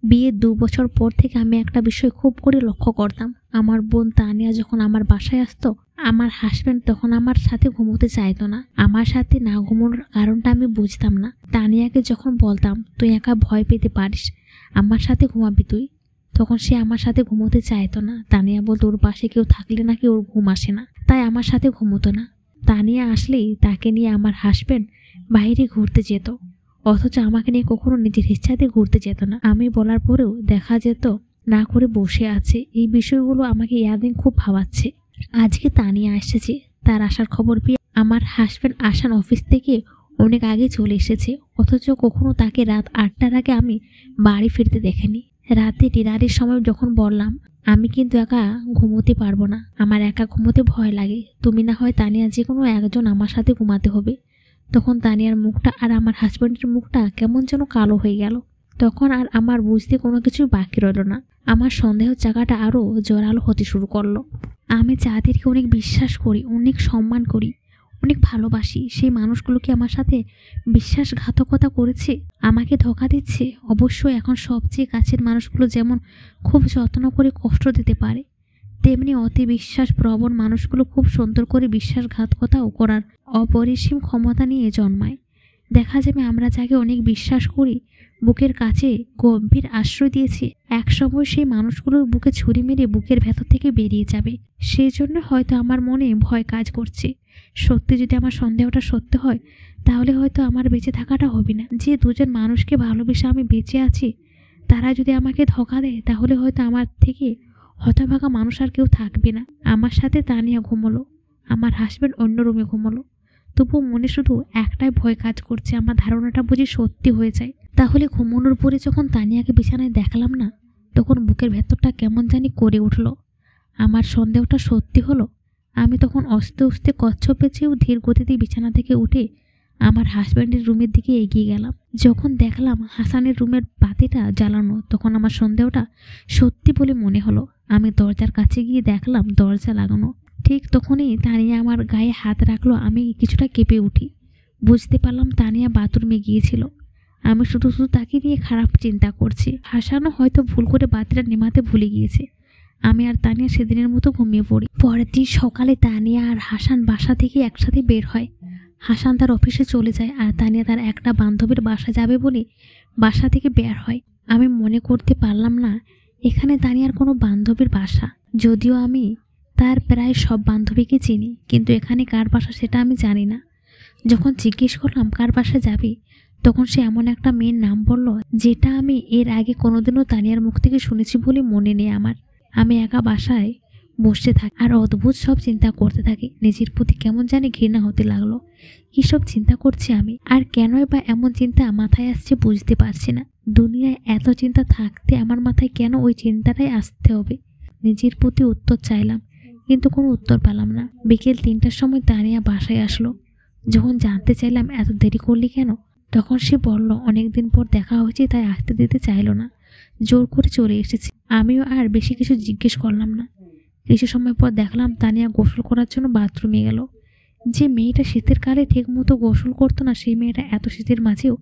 বিয়ের 2 বছর পর থেকে আমি একটা বিষয় খুব করে লক্ষ্য করতাম। আমার বোন তানিয়া যখন আমার বাসায় আসতো, আমার হাজব্যান্ড তখন আমার সাথে ঘুমোতে চাইতো না। আমার সাথে না ঘুমোনোর কারণটা আমি বুঝতাম না। তানিয়াকে যখন বলতাম তুই একা ভয় পেতে পারিস, আমার সাথে ঘুমাবি তুই, তখন সে আমার সাথে ঘুমোতে চাইতো না। তানিয়া বলতো ওর পাশে কেউ থাকলে নাকি ওর ঘুম আসে না, তাই আমার সাথে ঘুমোতো না। তানিয়া আসলেই তাকে নিয়ে আমার হাজব্যান্ড বাইরে ঘুরতে যেত, অথচ আমাকে নিয়ে কখনো নিজের ইচ্ছাতে ঘুরতে যেত না। আমি বলার পরেও দেখা যেত না করে বসে আছে। এই বিষয়গুলো আমাকে ইয়াদিন খুব ভাবাচ্ছে। আজকে তানিয়া এসেছে, তার আসার খবর পেয়ে আমার হাজব্যান্ড আসান অফিস থেকে অনেক আগে চলে এসেছে, অথচ কখনো তাকে রাত 8টার আগে আমি বাড়ি ফিরতে দেখিনি। রাতে ডিনারের সময় যখন বললাম আমি কিন্তু একা ঘুমোতে পারবো না, আমার একা ঘুমোতে ভয় লাগে, তুমি না হয় তানিয়া যে কোনো একজন আমার সাথে ঘুমাতে হবে, তখন তানিয়ার মুখটা আর আমার হাজব্যান্ডের মুখটা কেমন যেন কালো হয়ে গেল। তখন আর আমার বুঝতে কোনো কিছুই বাকি রইল না। আমার সন্দেহ জায়গাটা আরও জোরালো হতে শুরু করলো। আমি যাদেরকে অনেক বিশ্বাস করি, অনেক সম্মান করি, অনেক ভালোবাসি, সেই মানুষগুলো কি আমার সাথে বিশ্বাসঘাতকতা করেছে, আমাকে ধোঁকা দিচ্ছে? অবশ্যই এখন সবচেয়ে কাছের মানুষগুলো যেমন খুব যত্ন করে কষ্ট দিতে পারে, তেমনি অতি বিশ্বাস প্রবণ মানুষগুলো খুব সুন্দর করে বিশ্বাসঘাতকতাও করার অপরিসীম ক্ষমতা নিয়ে জন্মায়। দেখা যাবে আমরা যাকে অনেক বিশ্বাস করি, বুকের কাছে গম্ভীর আশ্রয় দিয়েছি, একসময় সেই মানুষগুলো বুকে ছুরি মেরে বুকের ভেতর থেকে বেরিয়ে যাবে। সেই জন্য হয়তো আমার মনে ভয় কাজ করছে। সত্যি যদি আমার সন্দেহটা সত্য হয়, তাহলে হয়তো আমার বেঁচে থাকাটা হবে না। যে দুজন মানুষকে ভালোবেসে আমি বেঁচে আছি, তারা যদি আমাকে ধোঁকা দেয়, তাহলে হয়তো আমার থেকে হতভাগা মানুষ আর কেউ থাকবে না। আমার সাথে তানিয়া ঘুমোলো, আমার হাজব্যান্ড অন্য রুমে ঘুমোলো, তবু মনে শুধু একটাই ভয় কাজ করছে, আমার ধারণাটা বুঝি সত্যি হয়ে যায়। তাহলে ঘুমানোর পরে যখন তানিয়াকে বিছানায় দেখলাম না, তখন বুকের ভেতরটা কেমন জানি করে উঠল। আমার সন্দেহটা সত্যি হলো। আমি তখন আস্তে আস্তে কচ্ছপে চেয়েও ধীর গতিতে বিছানা থেকে উঠে আমার হাজব্যান্ডের রুমের দিকে এগিয়ে গেলাম। যখন দেখলাম হাসানের রুমের বাতিটা জ্বালানো, তখন আমার সন্দেহটা সত্যি বলে মনে হলো। আমি দরজার কাছে গিয়ে দেখলাম দরজা লাগানো। ঠিক তখনই তানিয়া আমার গায়ে হাত রাখলো। আমি কিছুটা কেঁপে উঠি। বুঝতে পারলাম তানিয়া বাথরুমে গিয়েছিল। আমি শুধু শুধু তাকে নিয়ে খারাপ চিন্তা করছি। হাসানও হয়তো ভুল করে বাতিটা নেমাতে ভুলে গিয়েছে। আমি আর তানিয়া সেদিনের মতো ঘুমিয়ে পড়ি। পরের দিন সকালে তানিয়া আর হাসান বাসা থেকে একসাথে বের হয়। হাসান তার অফিসে চলে যায় আর তানিয়া তার একটা বান্ধবীর বাসা যাবে বলে বাসা থেকে বের হয়। আমি মনে করতে পারলাম না এখানে তানিয়ার কোনো বান্ধবীর বাসা, যদিও আমি তার প্রায় সব বান্ধবীকে চিনি, কিন্তু এখানে কার বাসা সেটা আমি জানি না। যখন জিজ্ঞেস করলাম কার বাসা যাবে, তখন সে এমন একটা মেয়ের নাম বলল যেটা আমি এর আগে কোনোদিনও তানিয়ার মুখ থেকে শুনেছি বলে মনে নেই আমার। আমি একা বাসায় বসে থাকি আর অদ্ভুত সব চিন্তা করতে থাকি। নিজের প্রতি কেমন জানি ঘৃণা হতে লাগলো। কী সব চিন্তা করছি আমি, আর কেনই বা এমন চিন্তা মাথায় আসছে বুঝতে পারছি না। দুনিয়ায় এত চিন্তা থাকতে আমার মাথায় কেন ওই চিন্তাটাই আসতে হবে? নিজের প্রতি উত্তর চাইলাম, কিন্তু কোনো উত্তর পেলাম না। বিকেল 3টার সময় তানিয়া বাসায় আসলো। যখন জানতে চাইলাম এত দেরি করলি কেন, তখন সে বলল অনেকদিন পর দেখা হয়েছে তাই আসতে দিতে চাইলো না, জোর করে চলে এসেছে। আমিও আর বেশি কিছু জিজ্ঞেস করলাম না। কিছু সময় পর দেখলাম তানিয়া গোসল করার জন্য বাথরুমে গেল। যে মেয়েটা শীতের কালে ঠিক মতো গোসল করতো না, সেই মেয়েটা এত শীতের মাঝেও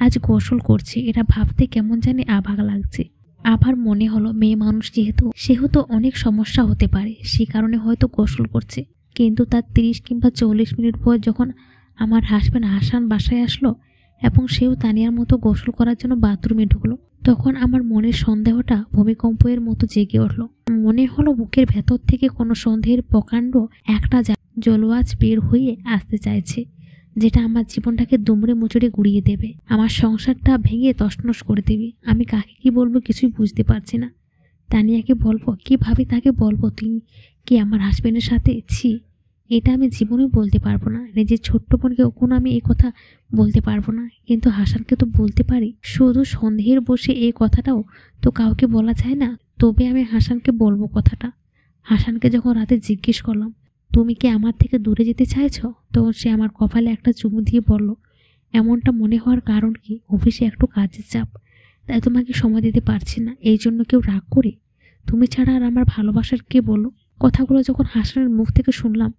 আজ গোসল করছে। এটা ভাবতে কেমন জানি আভাগা লাগছে। আবার মনে হলো মেয়ে মানুষ যেহেতু, সেহেতু অনেক সমস্যা হতে পারে, সে কারণে হয়তো গোসল করছে। কিন্তু তার 30 কিংবা 40 মিনিট পর যখন আমার হাজব্যান্ড হাসান বাসায় আসলো এবং সেও তানিয়ার মতো গোসল করার জন্য বাথরুমে ঢুকলো, তখন আমার মনের সন্দেহটা ভূমিকম্পের মতো জেগে উঠল। মনে হলো বুকের ভেতর থেকে কোনো সন্দেহের প্রকাণ্ড একটা জলওয়াজ বের হয়ে আসতে চাইছে, যেটা আমার জীবনটাকে দুমড়ে মুচড়ে গুড়িয়ে দেবে, আমার সংসারটা ভেঙে তছনছ করে দেবে। আমি কাকে কি বলবো কিছুই বুঝতে পারছি না। তানিয়াকে বলবো, কিভাবে তাকে বলবো তুই কি আমার হাজব্যান্ডের সাথে ছি? এটা আমি জীবনেও বলতে পারবো না। নিজের ছোট্ট বোনকে কখনো আমি এই কথা বলতে পারবো না, কিন্তু হাসানকে তো বলতে পারি। শুধু সন্দেহের বসে এই কথাটাও তো কাউকে বলা যায় না। তবে আমি হাসানকে বলবো কথাটা। হাসানকে যখন রাতে জিজ্ঞেস করলাম তুমি কি আমার থেকে দূরে যেতে চাইছো, তখন সে আমার কপালে একটা চুমু দিয়ে বলল, এমনটা মনে হওয়ার কারণ কি? অফিসে একটু কাজের চাপ, তাই তোমাকে সময় দিতে পারছি না। এই জন্য কেউ রাগ করে? তুমি ছাড়া আর আমার ভালোবাসার কে বলো? কথাগুলো যখন হাসানের মুখ থেকে শুনলাম,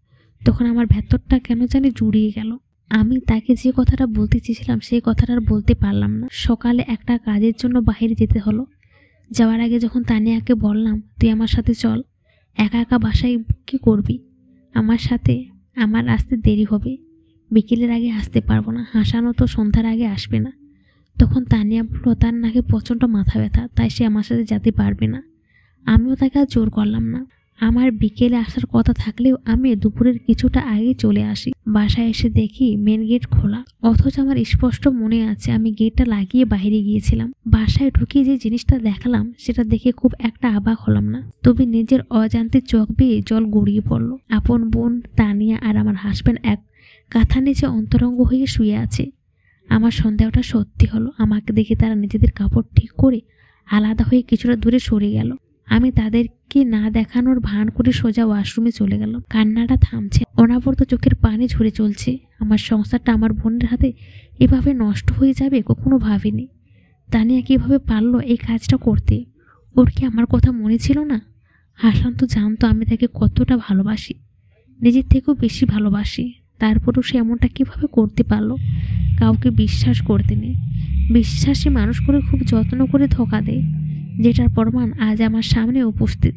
তখন আমার ভেতরটা কেন জানি জুড়িয়ে গেল। আমি তাকে যে কথাটা বলতে চেয়েছিলাম সেই কথাটা আর বলতে পারলাম না। সকালে একটা কাজের জন্য বাইরে যেতে হলো। যাওয়ার আগে যখন তানিয়াকে বললাম তুই আমার সাথে চল, একা একা বাসায় কি করবি, আমার সাথে আমার আসতে দেরি হবে, বিকেলের আগে আসতে পারবো না, হাসানো তো সন্ধ্যার আগে আসবে না। তখন তানিয়া বলল তার নাকি প্রচণ্ড মাথা ব্যথা, তাই সে আমার সাথে যেতে পারবে না। আমিও তাকে আর জোর করলাম না। আমার বিকেলে আসার কথা থাকলেও আমি দুপুরের কিছুটা আগে চলে আসি। বাসায় এসে দেখি মেন গেট খোলা, অথচ আমার স্পষ্ট মনে আছে আমি গেটটা লাগিয়ে বাইরে গিয়েছিলাম। বাসায় ঢুকে যে জিনিসটা দেখালাম সেটা দেখে খুব একটা অবাক হলাম না, তবে নিজের অজান্তে চোখ বেয়ে জল গড়িয়ে পড়লো। আপন বোন তানিয়া আর আমার হাজব্যান্ড এক কাঁথার নিচে অন্তরঙ্গ হয়ে শুয়ে আছে। আমার সন্দেহটা সত্যি হলো। আমাকে দেখে তারা নিজেদের কাপড় ঠিক করে আলাদা হয়ে কিছুটা দূরে সরে গেল। আমি তাদেরকে না দেখানোর ভান করে সোজা ওয়াশরুমে চলে গেল। কান্নাটা থামছে, অনাবরত চোখের পানি ঝরে চলছে। আমার সংসারটা আমার বোনের হাতে এভাবে নষ্ট হয়ে যাবে কখনো ভাবিনি। তানিয়া কিভাবে পারলো এই কাজটা করতে? ওর কি আমার কথা মনে ছিল না? হাসান তো জানতো আমি তাকে কতটা ভালোবাসি, নিজের থেকেও বেশি ভালোবাসি, তারপরও সে এমনটা কিভাবে করতে পারলো? কাউকে বিশ্বাস করতে নেই, বিশ্বাসী মানুষ করে খুব যত্ন করে ধোঁকা দেয়, যেটার প্রমাণ আজ আমার সামনে উপস্থিত।